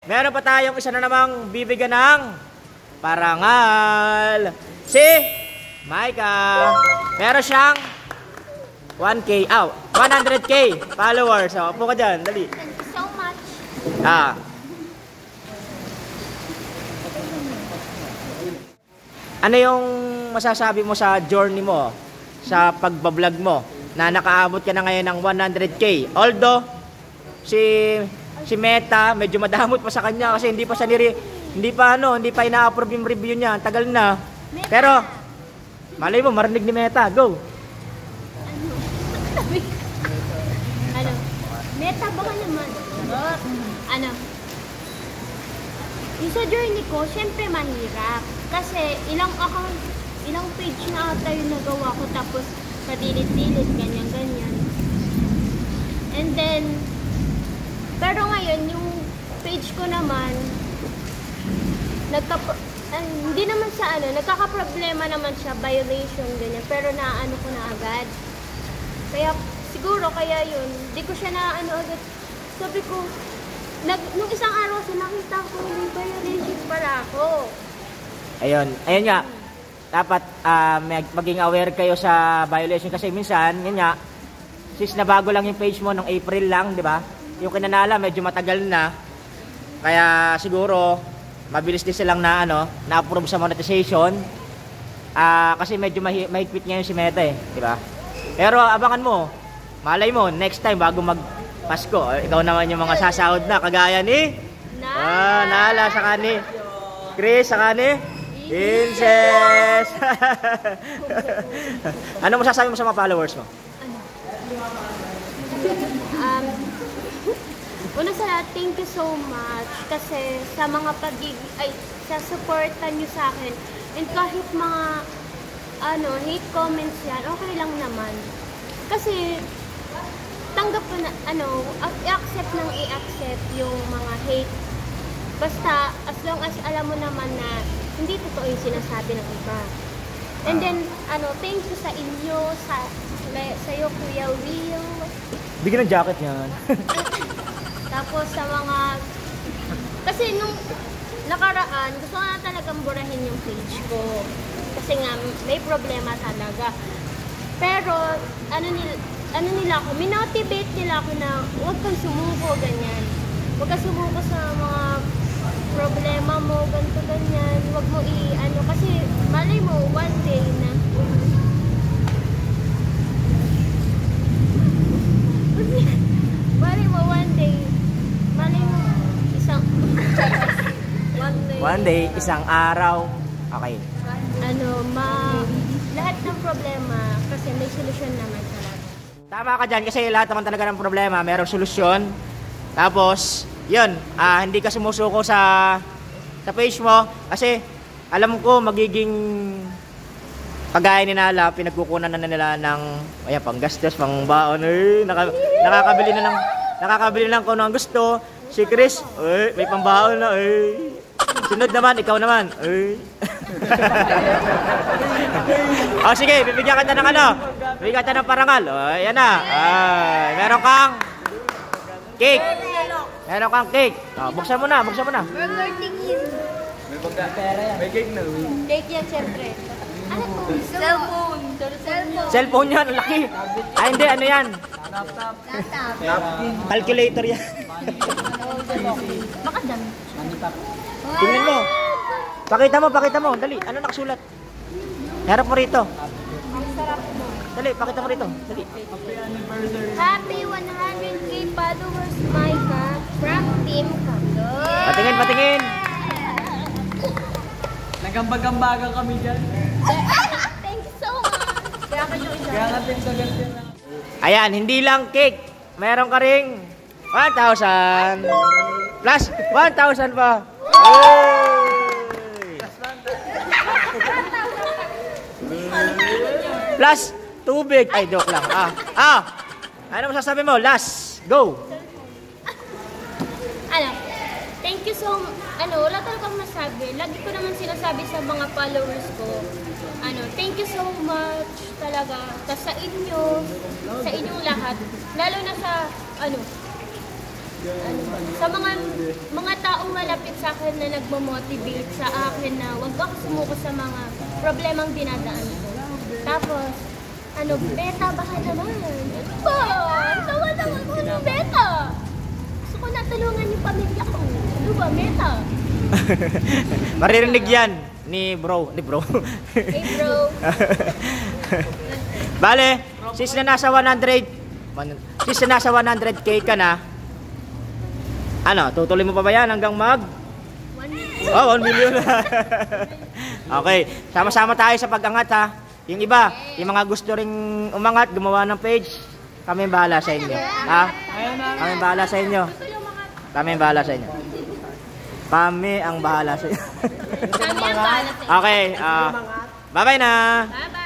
meron pa tayong isa na namang bibigyan ng parangal. Si Micah. Meron siyang 100k followers. So, upo ka dyan, dali. Thank you so much. Ano yung masasabi mo sa journey mo, sa pagbablog mo, na nakaabot ka na ngayon ng 100k? Although, si Meta, medyo madamot pa sa kanya kasi hindi pa ina-approve yung review niya. Tagal na. Pero, malay mo, marinig ni Meta. Go! Ano? Meta ba ka naman? Ano? Yung sa journey ko, syempre mahirap. Kasi ilang page na ata yung nagawa ko tapos padilit-dilit, ganyan-ganyan. And then, pero ngayon, yung page ko naman, hindi naman siya nagkakaproblema naman siya, violation, ganyan. Pero naano ko na agad. Kaya, siguro, yun, di ko siya agad. Sabi ko, nung isang araw kasi nakita ko, may violation pala ako. Ayun nga. Dapat maging aware kayo sa violation kasi minsan, yun nga, since nabago lang yung page mo nung April lang, di ba? Yung kinanala, medyo matagal na. Kaya siguro, mabilis din silang na-approve sa monetization. Kasi medyo mahigpit ngayon si Meta di ba? Pero abangan mo, malay mo, next time bago mag-Pasko, ikaw naman yung mga sasahod na, kagaya ni Nala, saka ni Chris, saka ni Princess. Ano masasabi mo sa mga followers mo? Una sa lahat, thank you so much kasi sa mga sa supportan nyo sa akin and kahit mga hate comments yan, okay lang naman. Kasi tanggap ko na, i-accept yung mga hate. Basta, as long as alam mo naman na hindi totoo yung sinasabi ng iba. And then, thank you sa inyo, sa'yo, Kuya Will. Bigyan ng jacket yan. Tapos sa mga... Kasi nung nakaraan, gusto ko na talagang burahin yung page ko. Kasi nga, may problema talaga. Pero, nila ako, minotivate nila ako na huwag kang sumuko, ganyan. Huwag kang sumuko sa mga problema mo, ganito, ganyan. Huwag mo kasi malay mo, one day na. Malay mo, one day, one day, isang araw. Okay. Lahat ng problema, kasi may solusyon naman talaga. Tama ka dyan, kasi lahat naman talaga ng problema, mayroong solusyon. Tapos, yun, hindi ka sumusuko sa page mo kasi alam ko magiging kagaya ni Nala, pinagkukunan na nila ng panggastos, pangbaon, nakakabili ng kung ano ang gusto. Si Chris, may pambaon na, sunod naman, ikaw naman, sige, bibigyan kita ng parangal. Yan na. Meron kang cake. Meron kang cake. Buksan mo na. Burger tingin. May cake na. Cake yan, syempre. Ano po? Cellphone. Cellphone yan, laki. Hindi, ano yan? Laptop. Calculator yan. Baka dami. Tingnan mo. Pakita mo. Dali, ano nakasulat? Harap mo rito. Ang sarap mo. Dali, pakita mo rito. Dali. Happy 100k followers, Micah, from Team Kagod. Patingin. Nagambag-ambagan kami dyan. Thank you so much. Kaya nga pinsagantin na. Ayan, hindi lang cake. Meron ka ring 1,000. Plus 1,000 pa. Plus tubig. Ay, joke lang. Ano masasabi mo? Last. Go. Thank you so much. Wala talagang masabi. Lagi ko naman sinasabi sa mga followers ko. Thank you so much talaga. Sa inyong lahat. Lalo na sa, ano ba, sa mga taong malapit sa akin na nagmo-motivate sa akin na huwag ako sumuko sa mga problemang dinadaan ko. Tapos, ano, beta baka naman. Ano ba? Tawa-tawa ko ng beta. Gusto ko na tulungan yung pamilya ko. Ano ba, beta? Maririnig yan ni bro. Hey bro. Bale, since na nasa 100K ka na, ano, tutuloy mo pa ba yan hanggang mag? 1 million. Oh, 1 million. Okay, sama-sama tayo sa pag-angat ha. Yung iba, yung mga gusto ring umangat, gumawa ng page, kami bahala sa inyo. Ha? Kami bahala sa inyo. Kami bahala sa inyo. Kami ang bahala sa inyo. Kami ang balat. Okay, bye-bye na. Bye-bye.